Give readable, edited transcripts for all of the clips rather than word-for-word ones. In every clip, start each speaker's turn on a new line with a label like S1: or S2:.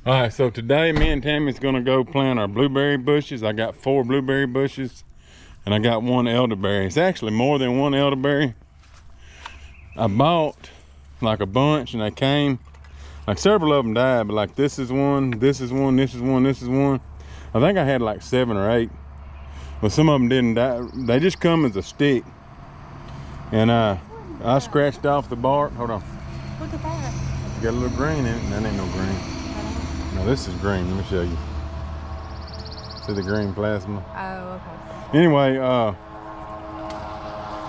S1: All right, so today me and Tammy's gonna go plant our blueberry bushes. I got 4 blueberry bushes and I got 1 elderberry. It's actually more than 1 elderberry. I bought like a bunch and they came, like several of them died, but like this is one, this is one, this is one, this is one. I think I had like 7 or 8, but some of them didn't die. They just come as a stick. And I scratched off the bark. Hold on.
S2: Look at that.
S1: Got a little green in it. That ain't no green. No, this is green. Let me show you. See the green plasma?
S2: Oh, okay.
S1: Anyway,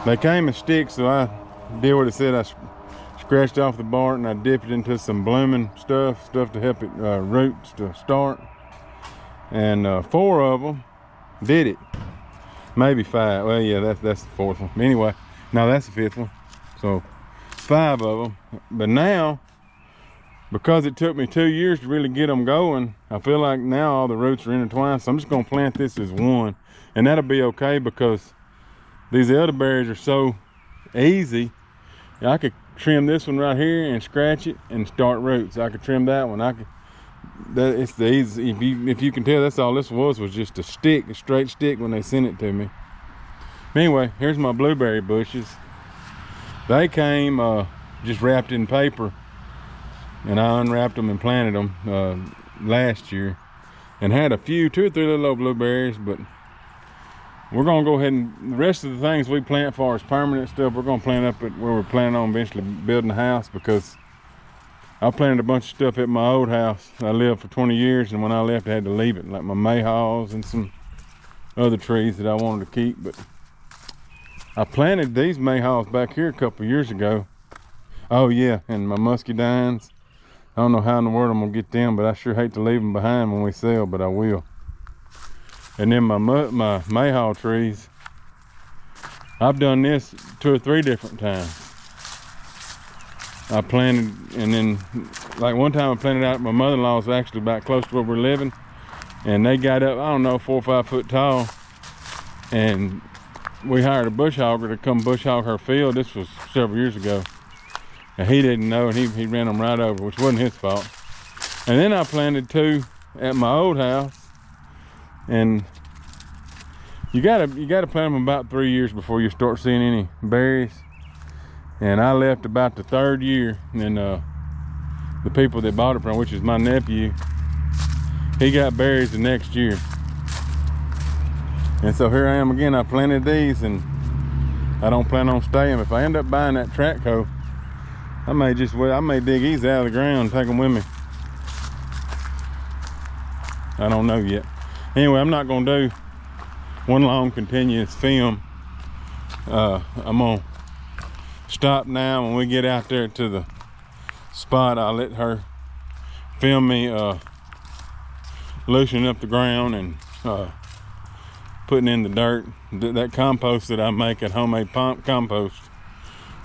S1: they came as sticks, so I did what it said. I scratched off the bark and I dipped it into some blooming stuff to help it roots to start. And 4 of them did it. Maybe 5. Well, yeah, that's the 4th one. Anyway, no, that's the 5th one. So 5 of them. But now, because it took me 2 years to really get them going, I feel like now all the roots are intertwined. So I'm just gonna plant this as one, and that'll be okay because these elderberries are so easy. I could trim this one right here and scratch it and start roots. I could trim that one. It's the easy. If you can tell, that's all this was just a stick, a straight stick when they sent it to me. Anyway, here's my blueberry bushes. They came just wrapped in paper, and I unwrapped them and planted them last year, and had a few, 2 or 3 little old blueberries. But we're gonna go ahead and the rest of the things we plant for as permanent stuff, we're gonna plant up at where we're planning on eventually building a house, because I planted a bunch of stuff at my old house. I lived for 20 years, and when I left, I had to leave it, like my mayhaws and some other trees that I wanted to keep. But I planted these mayhaws back here a couple years ago. Oh yeah, and my muscadines. I don't know how in the world I'm gonna get them, but I sure hate to leave them behind when we sell, but I will. And then my mayhaw trees, I've done this 2 or 3 different times. I planted, and then like one time I planted out at my mother-in-law's, actually about close to where we're living, and they got up, I don't know, 4 or 5 foot tall, and we hired a bush hogger to come bush hog her field. This was several years ago, and he didn't know, and he ran them right over, which wasn't his fault. And then I planted 2 at my old house, and you gotta plant them about 3 years before you start seeing any berries. And I left about the 3rd year, and the people that bought it from, which is my nephew, he got berries the next year. And so here I am again. I planted these, and I don't plan on staying. If I end up buying that track hoe, I may dig these out of the ground and take them with me. I don't know yet. Anyway, I'm not gonna do one long continuous film. I'm gonna stop now. When we get out there to the spot, I'll let her film me loosening up the ground and putting in the dirt. That compost that I make at Homemade Compost,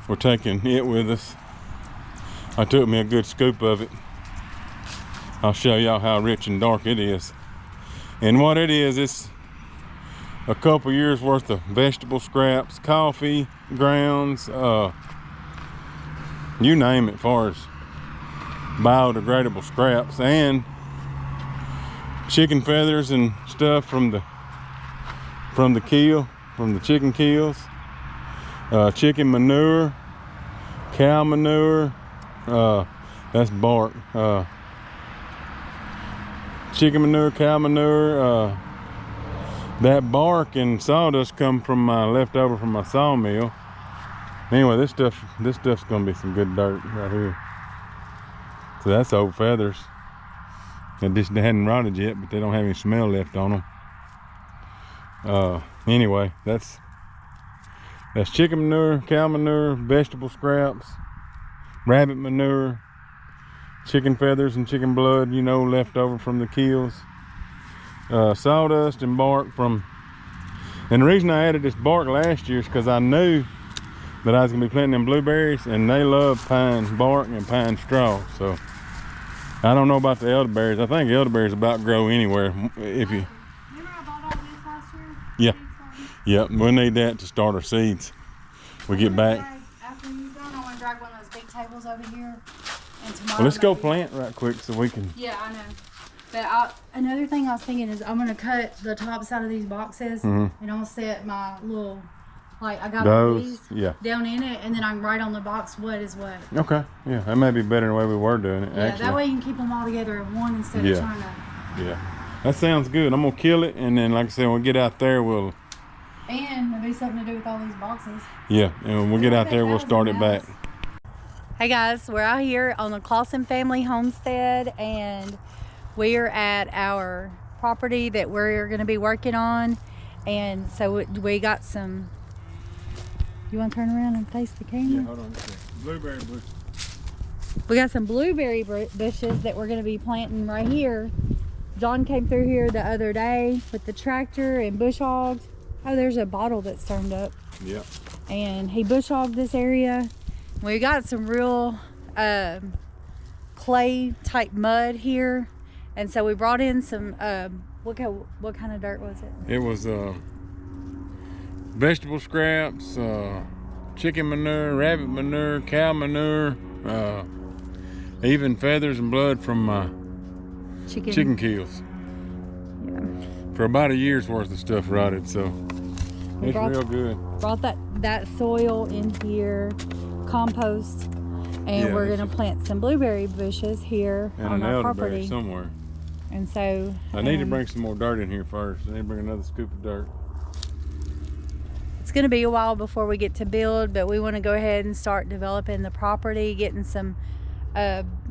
S1: we're taking it with us. I took me a good scoop of it. I'll show y'all how rich and dark it is. And what it is, it's a couple years worth of vegetable scraps, coffee grounds, you name it, as far as biodegradable scraps, and chicken feathers and stuff from the chicken kills, chicken manure, cow manure, that's bark, chicken manure, cow manure, that bark and sawdust come from my leftover from my sawmill. Anyway, this stuff's gonna be some good dirt right here. So that's old feathers. They hadn't rotted yet, but they don't have any smell left on them. Anyway, that's chicken manure, cow manure, vegetable scraps, rabbit manure, chicken feathers and chicken blood, you know, left over from the kills. Sawdust and bark from, and the reason I added this bark last year is because I knew that I was gonna be planting them blueberries, and they love pine bark and pine straw. So I don't know about the elderberries. I think elderberries about grow anywhere. If you,
S2: remember I bought all this last year?
S1: yeah, we'll need that to start our seeds. We get back.
S2: After you're done, I want to drag one of those big tables over here And tomorrow.
S1: Well, let's go
S2: maybe.
S1: plant right quick so we can.
S2: Yeah, I know. But another thing I was thinking is I'm gonna cut the tops out of these boxes, and I'm gonna set my little, like I got all these down in it, and then I can write on the box what is what.
S1: Okay. Yeah, that may be better than the way we were doing it.
S2: Yeah,
S1: actually.
S2: that way you can keep them all together in one instead of trying to.
S1: Yeah, that sounds good. I'm gonna kill it, and then like I said, when we get out there, we'll.
S2: And there'll be something to do with all these boxes.
S1: Yeah, and when we get out there, we'll start it back.
S2: Hey guys, we're out here on the Clausen family homestead, and we are at our property that we're going to be working on. And so we got some. You want to turn around and face the camera?
S1: Yeah, hold on. Blueberry bush.
S2: We got some blueberry bushes that we're going to be planting right here. John came through here the other day with the tractor and bush hogged. Oh, there's a bottle that's turned up.
S1: Yeah.
S2: And he bush hogged this area. We got some real clay type mud here, and so we brought in some what kind of dirt was it?
S1: It was vegetable scraps, chicken manure, rabbit manure, cow manure, even feathers and blood from my chicken kills.
S2: Yeah.
S1: For about a year's worth of stuff rotted, so it's real good.
S2: Brought that soil in here, compost, and we're gonna plant some blueberry bushes here
S1: and
S2: on
S1: an
S2: our
S1: elderberry
S2: property
S1: somewhere.
S2: And so
S1: I need to bring some more dirt in here first. I need to bring another scoop of dirt.
S2: it's gonna be a while before we get to build, but we want to go ahead and start developing the property, getting some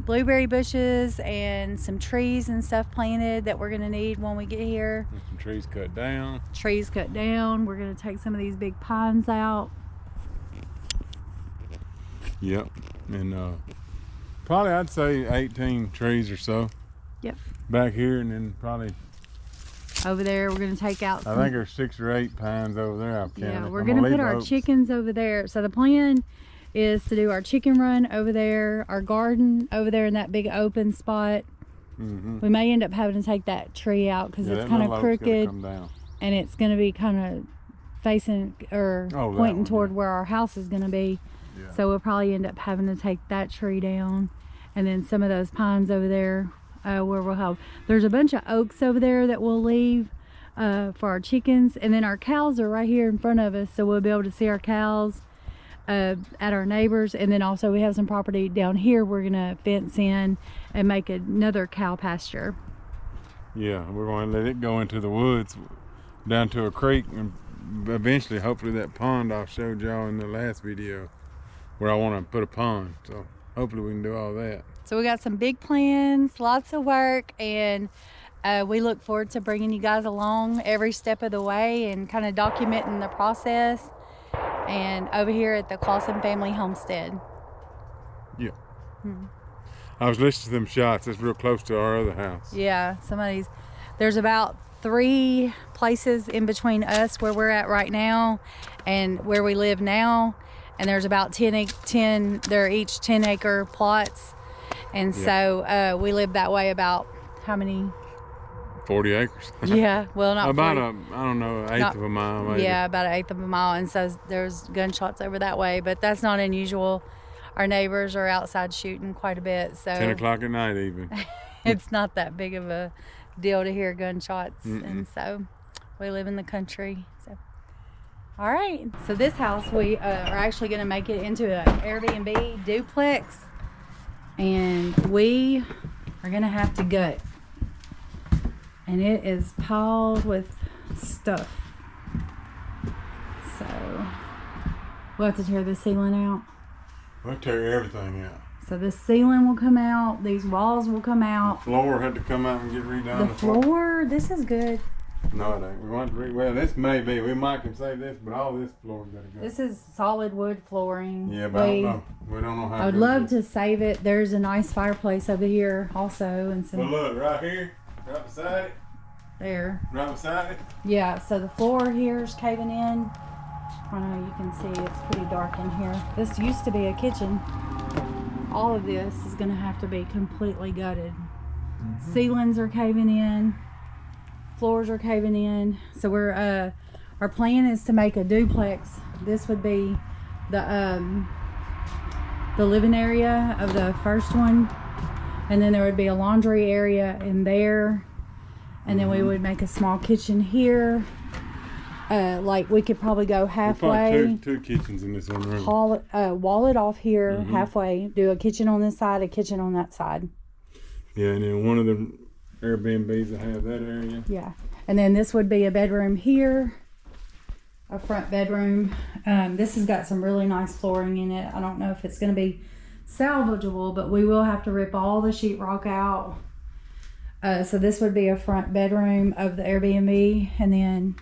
S2: blueberry bushes and some trees and stuff planted that we're gonna need when we get here.
S1: And some trees cut down.
S2: Trees cut down. We're gonna take some of these big pines out.
S1: Yep, and probably I'd say 18 trees or so.
S2: Yep.
S1: Back here, and then probably
S2: Over there, we're gonna take out some,
S1: I think there's 6 or 8 pines over there. I've counted.
S2: yeah, we're gonna put our chickens over there. So the plan is to do our chicken run over there, our garden over there in that big open spot. We may end up having to take that tree out because it's kind of crooked, and it's going to be kind of facing or pointing toward where our house is going to be.
S1: Yeah.
S2: So we'll probably end up having to take that tree down, and then some of those pines over there where we'll have. There's a bunch of oaks over there that we'll leave for our chickens, and then our cows are right here in front of us, so we'll be able to see our cows at our neighbors. And then also we have some property down here we're gonna fence in and make another cow pasture.
S1: Yeah, we're going to let it go into the woods down to a creek, and eventually hopefully that pond I showed y'all in the last video where I want to put a pond, so hopefully we can do all that.
S2: So we got some big plans, lots of work, and we look forward to bringing you guys along every step of the way and kind of documenting the process. And over here at the Clausen family homestead.
S1: Yeah. I was listening to them shots. It's real close to our other house.
S2: Yeah, there's about 3 places in between us where we're at right now and where we live now, and there's about 10 they're each 10-acre plots, and so we live that way about how many?
S1: 40 acres.
S2: Yeah, well, not
S1: about
S2: 40.
S1: I don't know, an eighth of a mile maybe.
S2: Yeah, about an eighth of a mile, and so there's gunshots over that way, but that's not unusual. Our neighbors are outside shooting quite a bit, so
S1: 10 o'clock at night even.
S2: it's not that big of a deal to hear gunshots. And so we live in the country. So all right, so this house we are actually going to make it into an Airbnb duplex, and we are going to have to gut, and it is piled with stuff, so we'll have to tear the ceiling out.
S1: We'll tear everything out.
S2: So this ceiling will come out, these walls will come out.
S1: The floor had to come out and get redone.
S2: The floor, this is good.
S1: No, it ain't. We want to well, this may be. We might can save this, but all this floor's got to go.
S2: This is solid wood flooring.
S1: Yeah, but I don't know. We don't know how.
S2: I would love to save it. There's a nice fireplace over here also, and some.
S1: Well, look right here, right beside it.
S2: There.
S1: Right beside it.
S2: Yeah. So the floor here is caving in. I don't know. You can see it's pretty dark in here. This used to be a kitchen. All of this is going to have to be completely gutted. Ceilings are caving in. Floors are caving in. So we're our plan is to make a duplex. This would be the the living area of the first one, and then there would be a laundry area in there, and then we would make a small kitchen here. Like we could probably go halfway.
S1: Probably two kitchens in this one room.
S2: Wall it off here halfway. Do a kitchen on this side, a kitchen on that side.
S1: Yeah, and then one of the Airbnbs that have that area.
S2: Yeah, and then this would be a bedroom here, a front bedroom. This has got some really nice flooring in it. I don't know if it's going to be salvageable, but we will have to rip all the sheetrock out. So this would be a front bedroom of the Airbnb, and then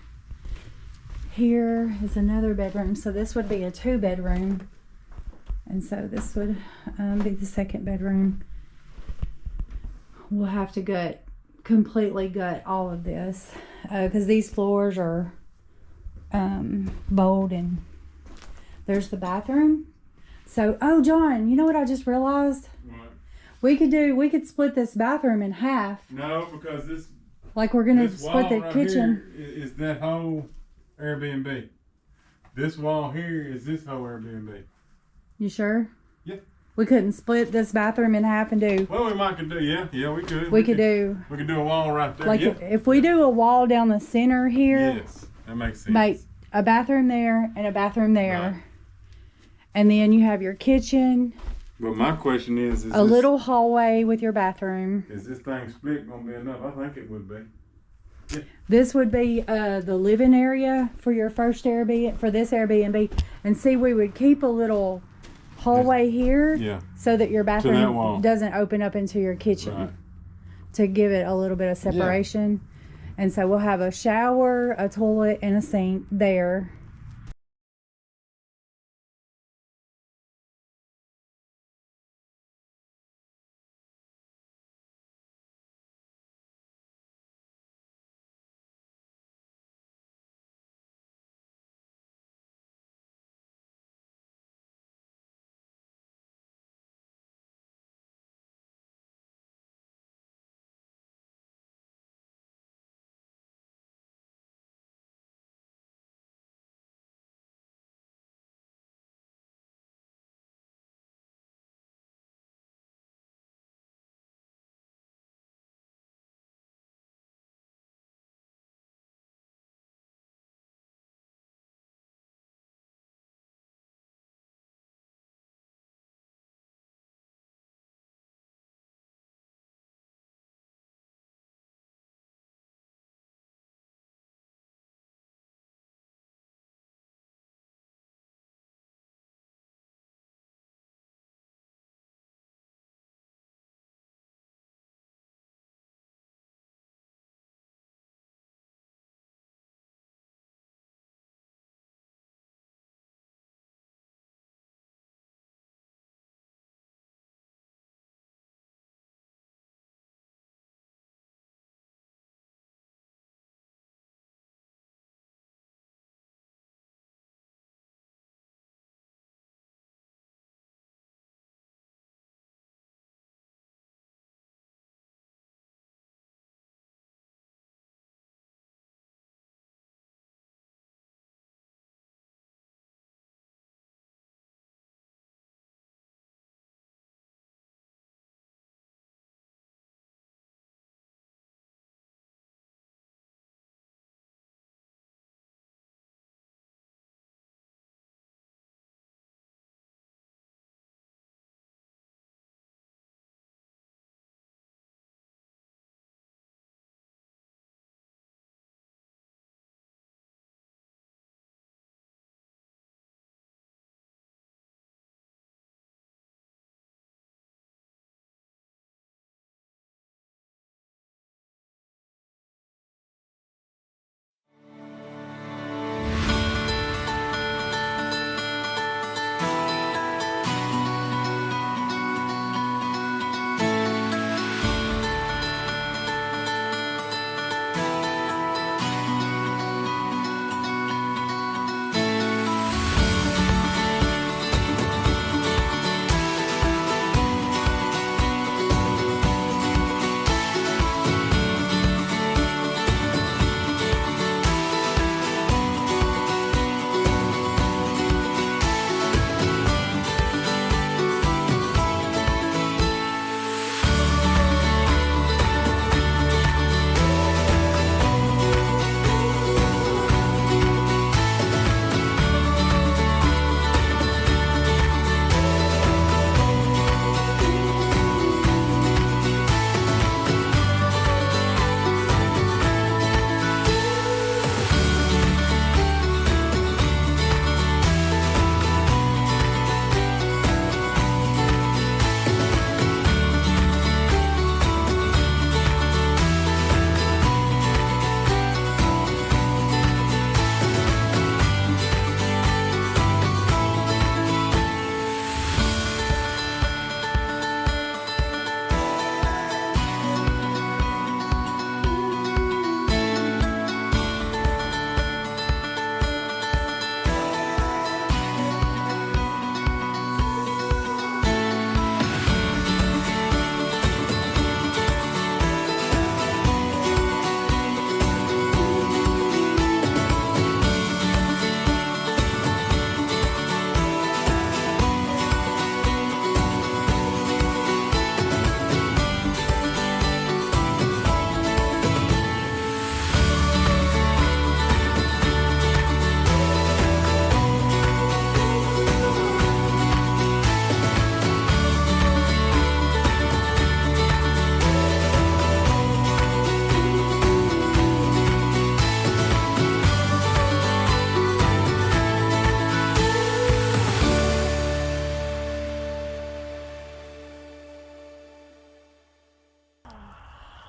S2: here is another bedroom. So this would be a 2-bedroom, and so this would be the second bedroom. We'll have to completely gut all of this because these floors are bold. And there's the bathroom. So, oh John, you know what I just realized?
S1: What?
S2: We could split this bathroom in half.
S1: No, because this,
S2: like we're gonna
S1: this
S2: split the
S1: wall right
S2: kitchen.
S1: here is that whole Airbnb. This wall here is this whole Airbnb.
S2: You sure?
S1: Yeah.
S2: We couldn't split this bathroom in half and do.
S1: Well, we might could do. Yeah, we could.
S2: We could do.
S1: We could do a wall right there.
S2: Like
S1: yeah.
S2: if we do a wall down the center here.
S1: Yes, that makes sense.
S2: Make a bathroom there and a bathroom there.
S1: Right.
S2: And then you have your kitchen.
S1: But my question is
S2: a little hallway with your bathroom.
S1: Is this thing split gonna be enough? I think it would be. Yeah.
S2: This would be the living area for your first Airbnb, for this Airbnb. And see, we would keep a little hallway here,
S1: yeah,
S2: so that your bathroom doesn't open up into your kitchen,
S1: right,
S2: to give it a little bit of separation. Yeah. And so we'll have a shower, a toilet, and a sink there.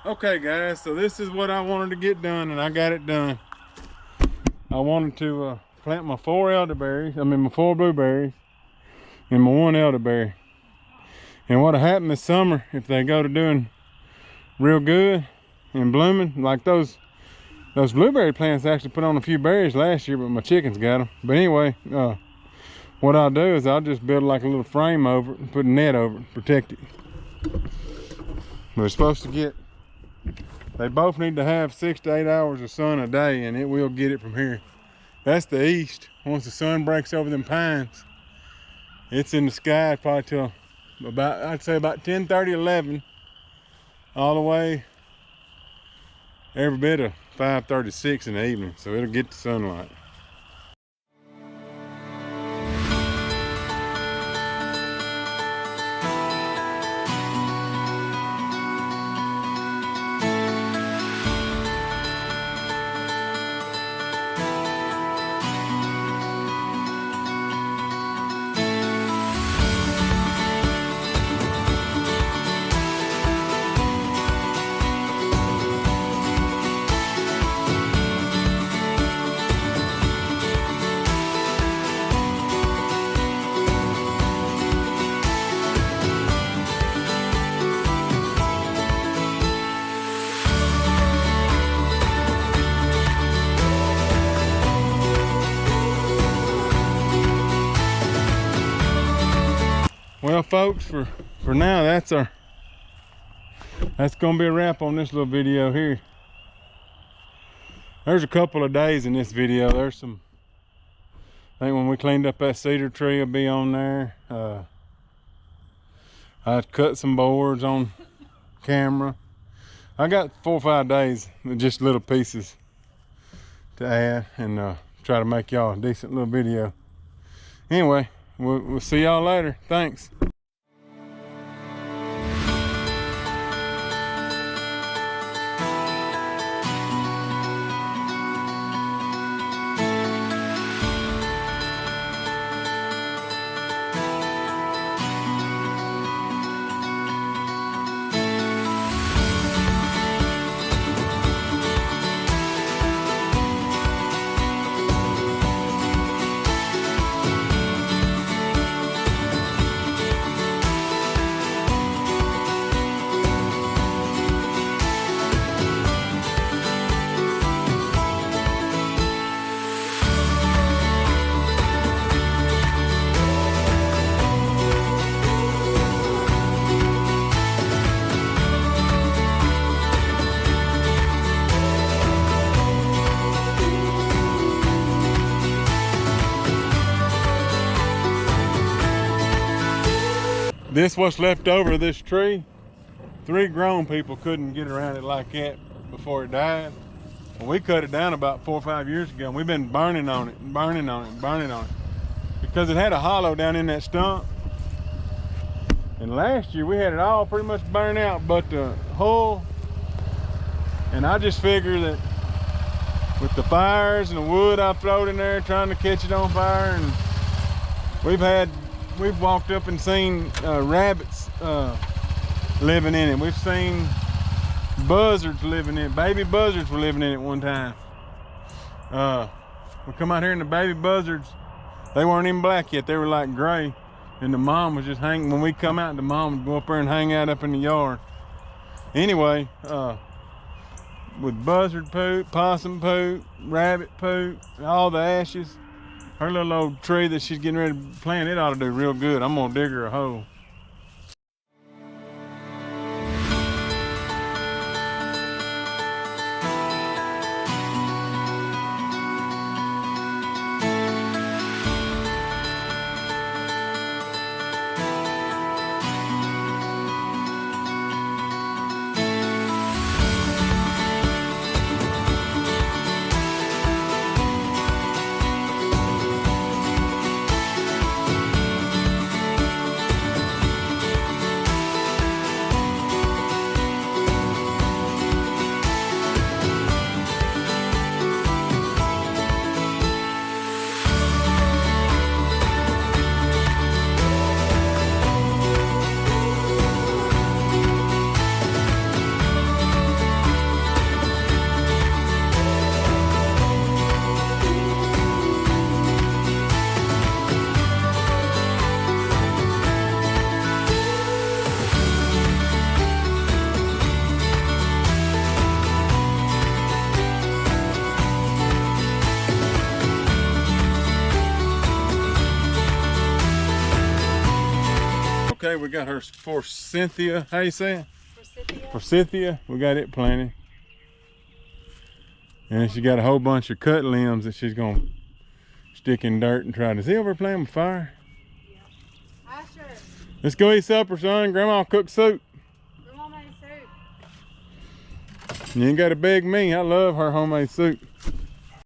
S1: Okay guys, so this is what I wanted to get done, and I got it done. I wanted to plant my 4 elderberries, my 4 blueberries, and my 1 elderberry. And what'll happen this summer, if they go to doing real good and blooming, like those blueberry plants actually put on a few berries last year, but my chickens got them. But anyway, what I'll do is I'll just build like a little frame over it and put a net over it, protect it. We're supposed to get, they both need to have 6 to 8 hours of sun a day, and it will get it from here. That's the east. Once the sun breaks over them pines, it's in the sky probably till about, I'd say about 10:30, 11, all the way every bit of 5:36 in the evening, so it'll get the sunlight. Well folks, for now that's gonna be a wrap on this little video here. There's a couple of days in this video. There's some, I think when we cleaned up that cedar tree will be on there. I cut some boards on camera. I got 4 or 5 days with just little pieces to add and try to make y'all a decent little video. Anyway, we'll see y'all later. Thanks. This what's left over of this tree. 3 grown people couldn't get around it like that before it died. And we cut it down about 4 or 5 years ago, and we've been burning on it and burning on it and burning on it because it had a hollow down in that stump. And last year we had it all pretty much burned out but the hull. And I just figure that with the fires and the wood I throwed in there trying to catch it on fire, and we've walked up and seen rabbits living in it. We've seen buzzards living in it. Baby buzzards were living in it one time. We come out here and the baby buzzards, they weren't even black yet. They were like gray. And the mom was just hanging. When we come out, the mom would go up there and hang out up in the yard. Anyway, with buzzard poop, possum poop, rabbit poop, all the ashes, her little old tree that she's getting ready to plant, it ought to do real good. I'm gonna dig her a hole. Okay, we got her forsythia. How you say it?
S2: Forsythia.
S1: Forsythia. We got it planted. And she got a whole bunch of cut limbs that she's gonna stick in dirt and try to. Is he over playing with fire?
S2: Yeah. Asher.
S1: Let's go eat supper, son. Grandma cooked soup.
S2: Grandma made soup.
S1: You ain't gotta beg me. I love her homemade soup.